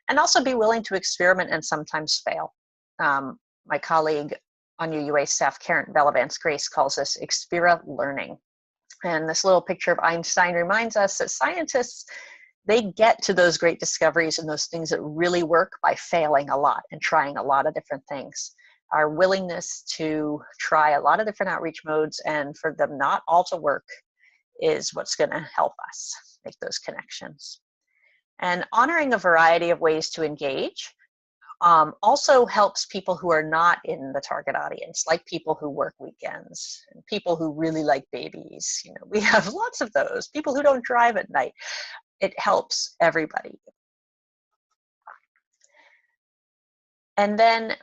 And also be willing to experiment and sometimes fail. My colleague on UUA staff, Karen Bellavance Grace, calls this Expira learning. And this little picture of Einstein reminds us that scientists, they get to those great discoveries and those things that really work by failing a lot and trying a lot of different things. Our willingness to try a lot of different outreach modes and for them not all to work is what's going to help us make those connections. And honoring a variety of ways to engage also helps people who are not in the target audience, like people who work weekends, and people who really like babies. You know, we have lots of those, people who don't drive at night. It helps everybody. And then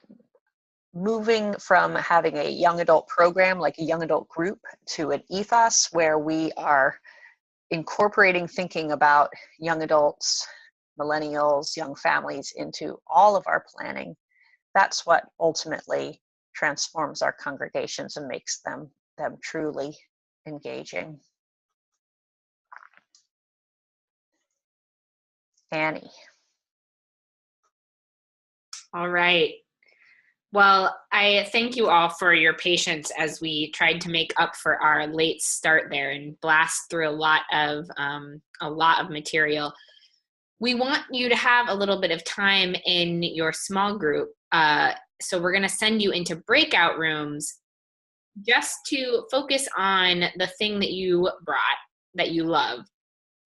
moving from having a young adult program, like a young adult group, to an ethos where we are incorporating thinking about young adults, millennials, young families into all of our planning. That's what ultimately transforms our congregations and makes them truly engaging. Annie. All right. Well, I thank you all for your patience as we tried to make up for our late start there and blast through a lot of material. We want you to have a little bit of time in your small group. So we're going to send you into breakout rooms just to focus on the thing that you brought, that you love,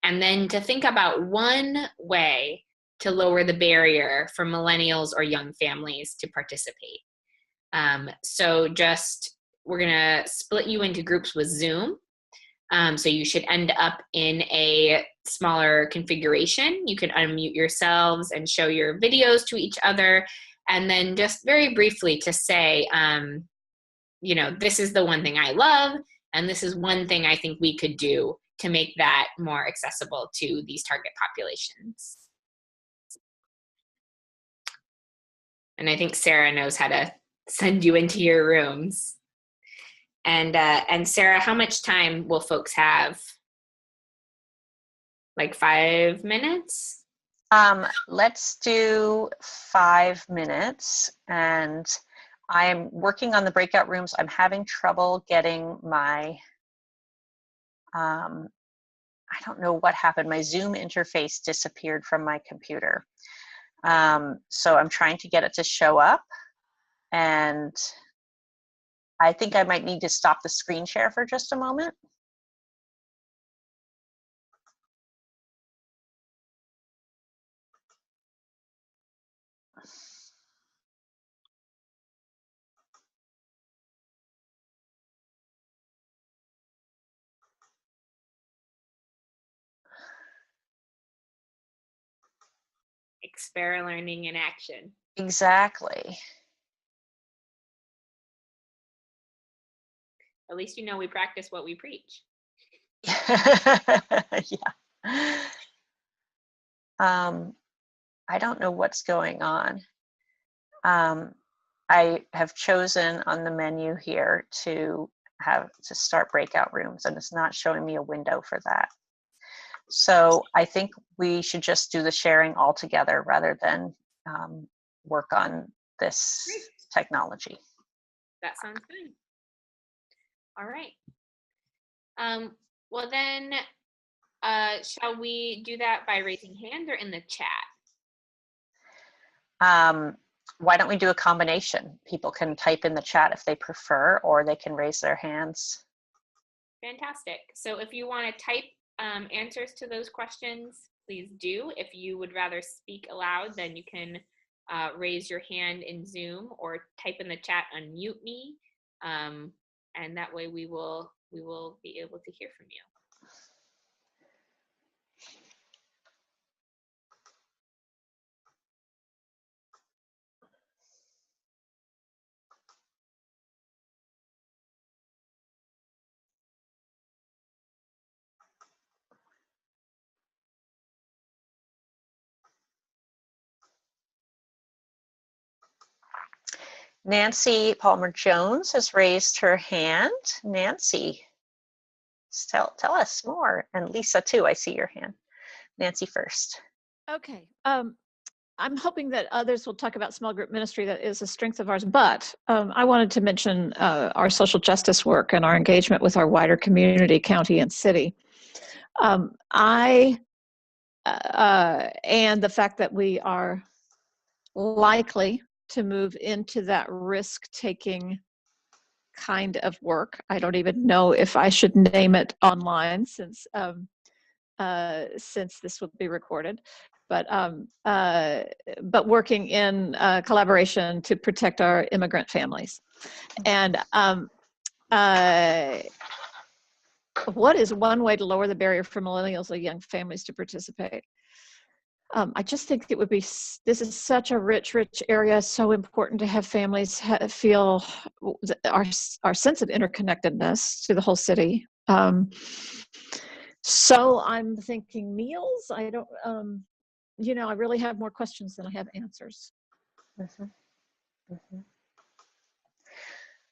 and then to think about one way to lower the barrier for millennials or young families to participate. So we're going to split you into groups with Zoom. So you should end up in a smaller configuration. You can unmute yourselves and show your videos to each other. And then just very briefly to say, this is the one thing I love, and this is one thing I think we could do to make that more accessible to these target populations. And I think Sarah knows how to send you into your rooms. And Sarah, how much time will folks have? Like 5 minutes? Let's do 5 minutes, and I'm working on the breakout rooms. I'm having trouble getting my, I don't know what happened. My Zoom interface disappeared from my computer. So I'm trying to get it to show up, and I think I might need to stop the screen share for just a moment. Expert learning in action. Exactly. At least you know we practice what we preach. Yeah. I don't know what's going on. I have chosen on the menu here to start breakout rooms, and it's not showing me a window for that. So I think we should just do the sharing all together rather than work on this technology. That sounds good. All right. Well then, shall we do that by raising hands or in the chat? Why don't we do a combination? People can type in the chat if they prefer, or they can raise their hands. Fantastic. So if you want to type answers to those questions, please do. If you would rather speak aloud, then you can raise your hand in Zoom or type in the chat, unmute me, and that way we will be able to hear from you. Nancy Palmer-Jones has raised her hand. Nancy, tell us more. And Lisa too, I see your hand. Nancy first. Okay. I'm hoping that others will talk about small group ministry. That is a strength of ours. But I wanted to mention our social justice work and our engagement with our wider community, county and city. And the fact that we are likely to move into that risk-taking kind of work. I don't even know if I should name it online since this will be recorded. But working in collaboration to protect our immigrant families. And what is one way to lower the barrier for millennials or young families to participate? I just think it would be, this is such a rich area, so important to have families feel our sense of interconnectedness to the whole city. So I'm thinking meals. I don't, I really have more questions than I have answers. Mm-hmm. Mm-hmm.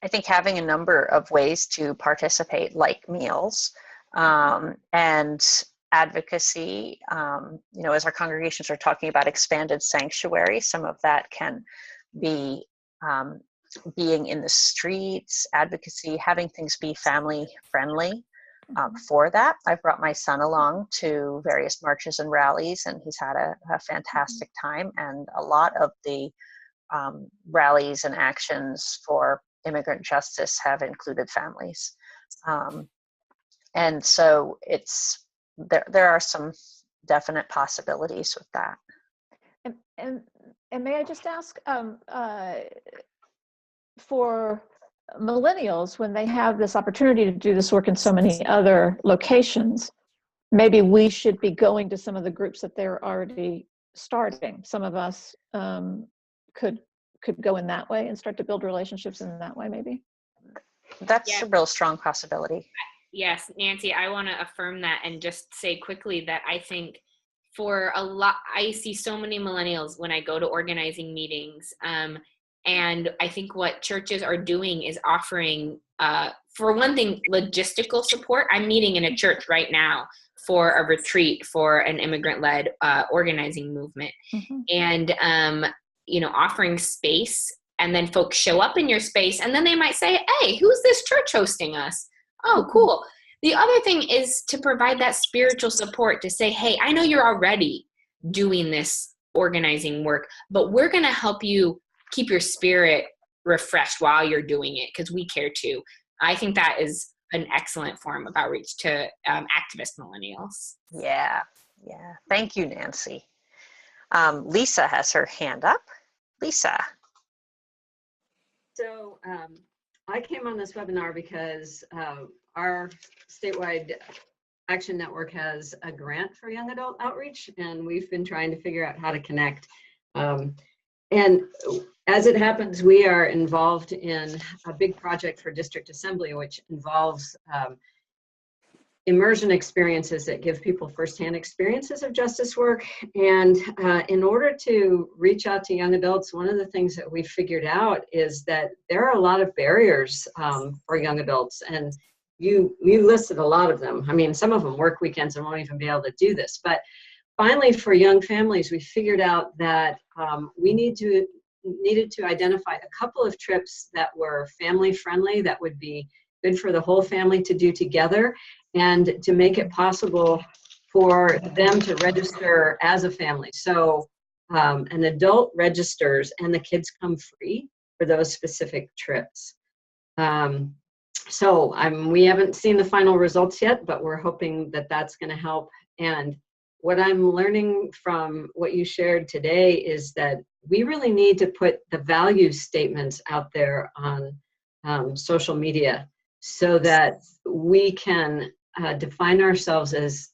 I think having a number of ways to participate, like meals, and advocacy, as our congregations are talking about expanded sanctuary, some of that can be being in the streets, advocacy, having things be family friendly. For that, I've brought my son along to various marches and rallies, and he's had a fantastic time. And a lot of the rallies and actions for immigrant justice have included families. And so there are some definite possibilities with that. And may I just ask, for millennials, when they have this opportunity to do this work in so many other locations, maybe we should be going to some of the groups that they're already starting. Some of us could go in that way and start to build relationships in that way, maybe. That's a real strong possibility. Yes, Nancy, I want to affirm that and just say quickly that I think for a lot, I see so many millennials when I go to organizing meetings. And I think what churches are doing is offering for one thing, logistical support. I'm meeting in a church right now for a retreat for an immigrant-led organizing movement. Mm-hmm. And, offering space, and then folks show up in your space, and then they might say, hey, who's this church hosting us? Oh, cool. The other thing is to provide that spiritual support to say, hey, I know you're already doing this organizing work, but we're going to help you keep your spirit refreshed while you're doing it, because we care too. I think that is an excellent form of outreach to activist millennials. Yeah. Thank you, Nancy. Lisa has her hand up. Lisa. So I came on this webinar because our statewide action network has a grant for young adult outreach, and we've been trying to figure out how to connect. And as it happens, we are involved in a big project for district assembly, which involves immersion experiences that give people firsthand experiences of justice work. And in order to reach out to young adults, one of the things that we figured out is that there are a lot of barriers for young adults. And you listed a lot of them. I mean, some of them work weekends and won't even be able to do this. But finally, for young families, we figured out that we needed to identify a couple of trips that were family friendly, that would be good for the whole family to do together, and to make it possible for them to register as a family. So an adult registers and the kids come free for those specific trips. So we haven't seen the final results yet, but we're hoping that that's going to help. And what I'm learning from what you shared today is that we really need to put the value statements out there on social media, so that we can define ourselves as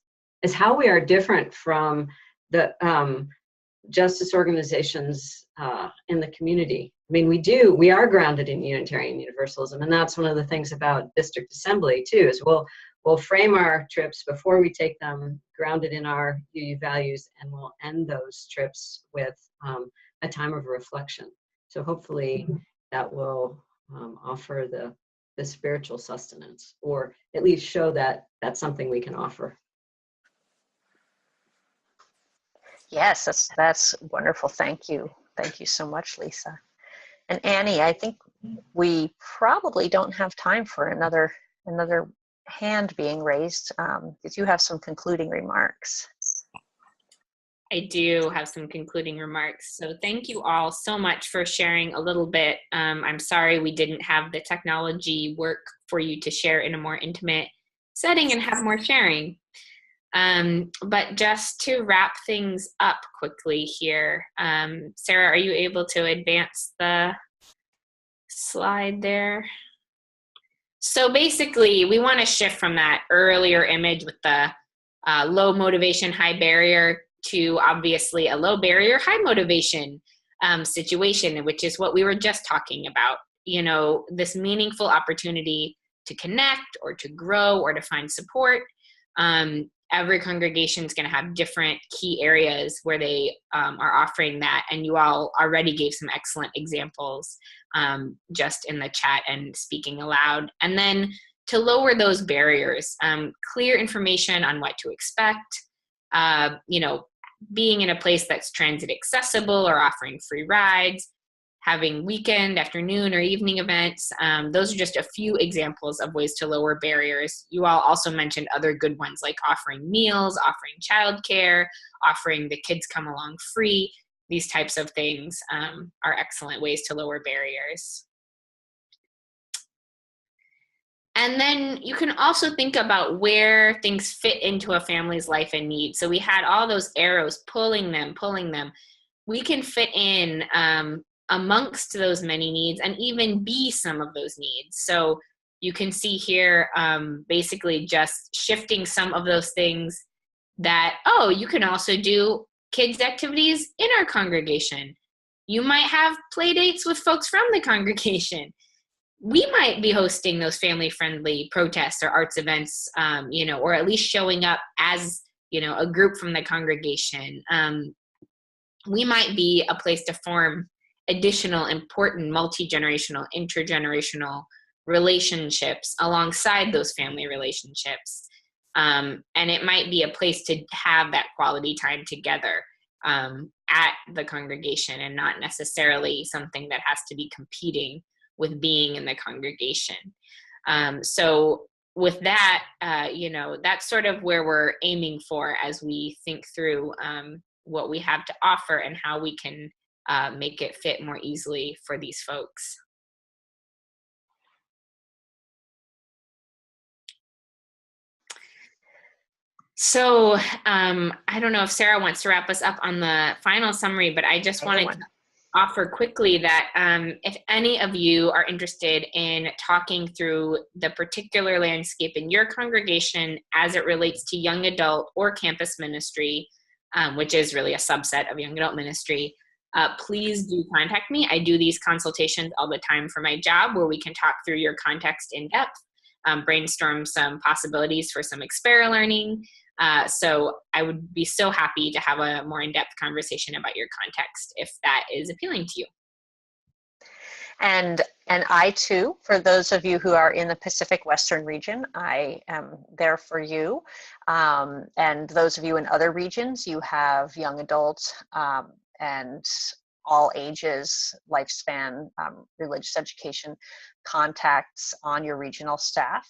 how we are different from the justice organizations in the community. I mean, we are grounded in Unitarian Universalism, and that's one of the things about district assembly too, is we'll frame our trips before we take them grounded in our UU values, and we'll end those trips with a time of reflection. So hopefully that will offer the spiritual sustenance, or at least show that that's something we can offer. Yes, that's wonderful. Thank you. Thank you so much, Lisa. And Annie, I think we probably don't have time for another hand being raised. Did you have some concluding remarks? I do have some concluding remarks. So thank you all so much for sharing a little bit. I'm sorry we didn't have the technology work for you to share in a more intimate setting and have more sharing. But just to wrap things up quickly here, Sarah, are you able to advance the slide there? So basically, we want to shift from that earlier image with the low motivation, high barrier, to obviously a low barrier, high motivation situation, which is what we were just talking about. This meaningful opportunity to connect or to grow or to find support. Every congregation is going to have different key areas where they are offering that. And you all already gave some excellent examples just in the chat and speaking aloud. And then to lower those barriers, clear information on what to expect, being in a place that's transit accessible or offering free rides, having weekend, afternoon, or evening events. Those are just a few examples of ways to lower barriers. You all also mentioned other good ones, like offering meals, offering childcare, offering the kids come along free. These types of things are excellent ways to lower barriers. And then you can also think about where things fit into a family's life and needs. So we had all those arrows pulling them. We can fit in amongst those many needs and even be some of those needs. So you can see here basically just shifting some of those things that, you can also do kids' activities in our congregation. You might have play dates with folks from the congregation. We might be hosting those family-friendly protests or arts events, or at least showing up as, a group from the congregation. We might be a place to form additional important multi-generational, intergenerational relationships alongside those family relationships. And it might be a place to have that quality time together at the congregation, and not necessarily something that has to be competing with being in the congregation. So with that, that's sort of where we're aiming for as we think through what we have to offer and how we can make it fit more easily for these folks. So I don't know if Sarah wants to wrap us up on the final summary, but I just wanted to offer quickly that if any of you are interested in talking through the particular landscape in your congregation as it relates to young adult or campus ministry, which is really a subset of young adult ministry, please do contact me. I do these consultations all the time for my job, where we can talk through your context in depth, brainstorm some possibilities for some Xpera learning. So I would be so happy to have a more in-depth conversation about your context if that is appealing to you. And I too, for those of you who are in the Pacific Western region, I am there for you. And those of you in other regions, you have young adults and all ages, lifespan, religious education contacts on your regional staff.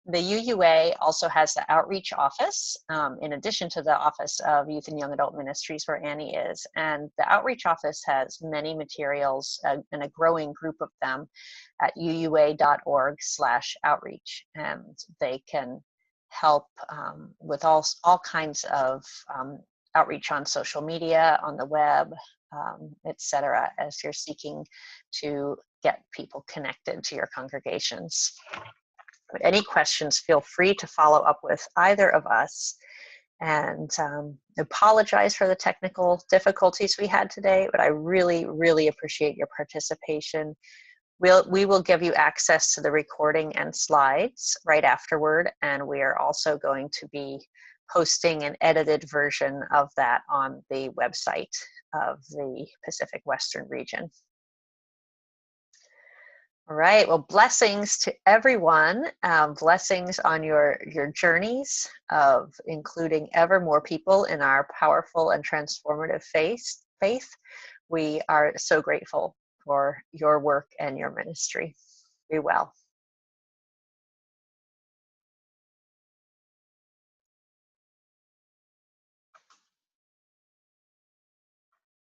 The UUA also has the outreach office, in addition to the Office of Youth and Young Adult Ministries, where Annie is. And the outreach office has many materials and a growing group of them at uua.org/outreach. And they can help with all kinds of outreach on social media, on the web, etc., as you're seeking to get people connected to your congregations. Any questions, feel free to follow up with either of us. And apologize for the technical difficulties we had today, but I really, really appreciate your participation. We will give you access to the recording and slides right afterward, and we are also going to be posting an edited version of that on the website of the Pacific Western region. All right, well, blessings to everyone. Blessings on your journeys of including ever more people in our powerful and transformative faith. We are so grateful for your work and your ministry. Be well.